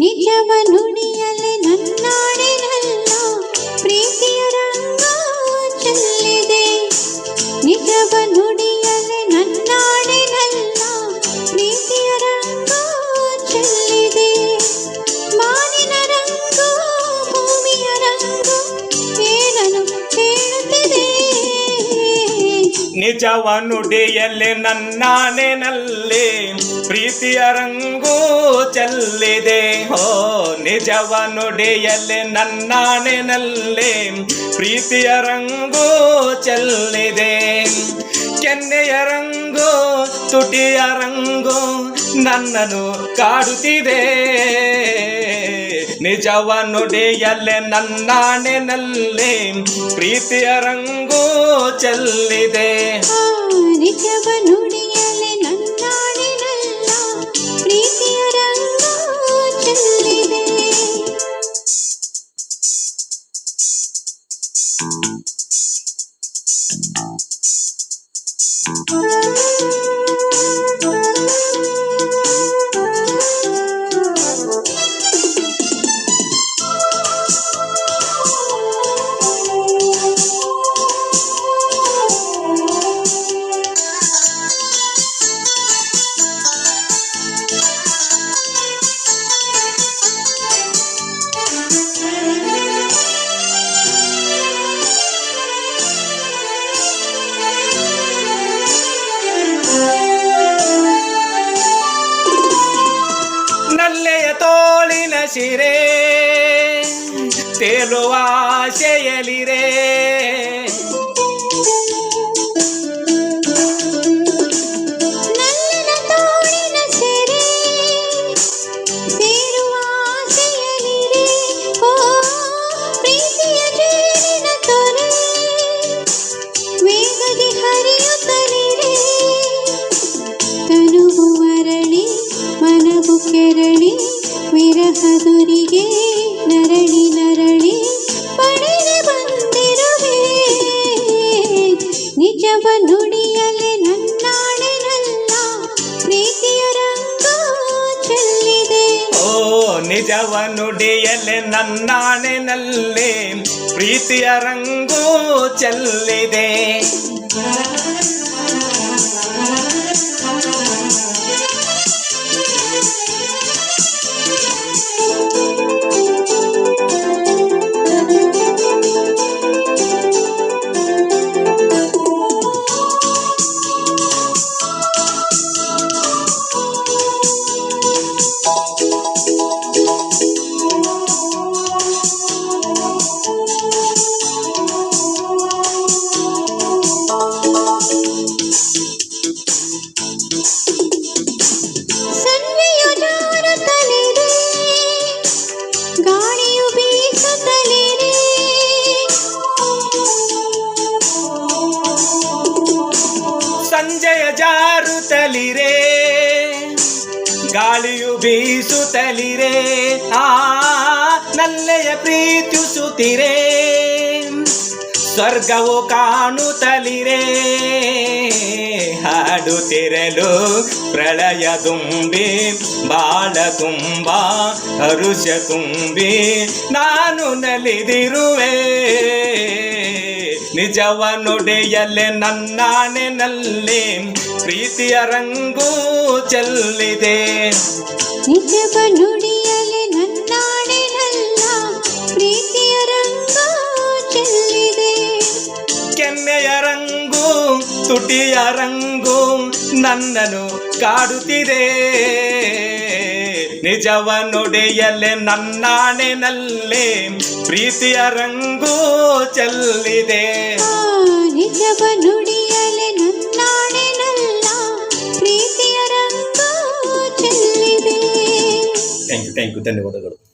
ನಿಜವ ನುಡಿಯಲೆ ನನ್ನಾಡಿನಲ್ಲ ಪ್ರೀತಿಯ ರಂಗ ಚೆಲ್ಲಿದೆ. ನಿಜವ ನುಡಿಯಲೆ ನನ್ನಾಡಿನಲ್ಲ ಪ್ರೀತಿಯ ರಂಗ ಚೆಲ್ಲಿದೆ. ಮಾನಿನ ರಂಗು ಭೂಮಿಯ ರಂಗು ಏನನು ಹೇಳುತ್ತಿದೆ. ನಿಜವ ನುಡಿಯಲೆ ನನ್ನಾಡಿನಲ್ಲಿ ಪ್ರೀತಿಯ ರಂಗು ಚೆಲ್ಲಿದೆ. ಹೋ ನಿಜವ ನುಡಿಯಲೆ ನನ್ನಾಡಿನಲ್ಲಿ ಪ್ರೀತಿಯ ರಂಗು ಚೆಲ್ಲಿದೆ. ಕೆನ್ನೆಯ ರಂಗು ತುಟಿಯ ರಂಗು ನನ್ನನ್ನು ಕಾಡುತ್ತಿದೆ. ನಿಜವ ನುಡಿಯಲೆ ನನ್ನಾಡಿನಲ್ಲಿ ಪ್ರೀತಿಯ ರಂಗು ಚೆಲ್ಲಿದೆ. ನಿಜವ ನುಡಿಯಲೆ ನನ್ನಾಡಿನಲ್ಲ ಪ್ರೀತಿಯ ರಂಗ ಚೆಲ್ಲಿದೆ. ನಲ್ಲೆಯ ತೋಳಿನ ಶಿರೆ ತೇಲುವ ಆಶೆಯಲಿರೆ. ನಲ್ಲನ ತೋಳಿನ ಸೆರೆ ಸೇರುವ ಆಸೆಯಲಿರೆ. ಓ ಪ್ರೀತಿಯ ಜೇನಿನ ತೊರೆ ವೇಗದಿ ಹರಿಯುತ್ತಲಿರೆ. ತನುವು ಅರಳಿ ಮನವು ಕೆರಳಿ ವಿರಹದುರಿಗೆ ನರಳಿ ನರಳಿ ಪಡೆಗೆ ಬಂದಿರುವೆ. ನಿಜವ ನುಡಿಯಲೆ ನನ್ನಾಡಿನಲ್ಲ ಪ್ರೀತಿಯ ರಂಗ ಚೆಲ್ಲಿದೆ. ಓ ನಿಜವ ನುಡಿಯಲೆ ನನ್ನಾಡಿನಲ್ಲಿ ಪ್ರೀತಿಯ ರಂಗು ಚೆಲ್ಲಿದೆ. ಸಂಜೆಯು ಜಾರುತ್ತಲಿದೆ ಗಾಳಿಯು ಬೀಸುತ್ತಲಿದೆ. ಸಂಜೆಯ ಜಾರುತ್ತಲಿರೆ ಗಾಳಿಯು ಬೀಸುತ್ತಲಿರೆ. ಆ ನಲ್ಲೆಯ ಪ್ರೀತಿಸುತ್ತಿರೆ ಸ್ವರ್ಗವು ಕಾಣುತ್ತಲಿರೆ. ಹಾಡುತ್ತಿರಲು ಪ್ರಳಯ ತುಂಬಿ ಬಾಳ ತುಂಬ ಹರುಷ ತುಂಬಿ ನಾನು ನಲಿದಿರುವೆ. ನಿಜವ ನುಡಿಯಲೆ ನನ್ನಾಡಿನಲ್ಲಿ ಪ್ರೀತಿಯ ರಂಗು ಚೆಲ್ಲಿದೆ. ನಿಜವ ನುಡಿಯಲೆ ನನ್ನಾಡಿನಲ್ಲ ಪ್ರೀತಿಯ ರಂಗ ಚೆಲ್ಲಿದೆ. ಕೆನ್ನೆಯ ರಂಗು ತುಟಿಯ ರಂಗು ನನ್ನನ್ನು ಕಾಡುತ್ತಿದೆ. ನಿಜವ ನುಡಿಯಲೆ ನನ್ನಾಡಿನಲ್ಲಿ ಪ್ರೀತಿಯ ರಂಗು ಚೆಲ್ಲಿದೆ. ನಿಜವ ನುಡಿಯಲೆ ನನ್ನಾಡಿನಲ್ಲ ಪ್ರೀತಿ ಥ್ಯಾಂಕ್ ಯು ಧನ್ಯವಾದಗಳು.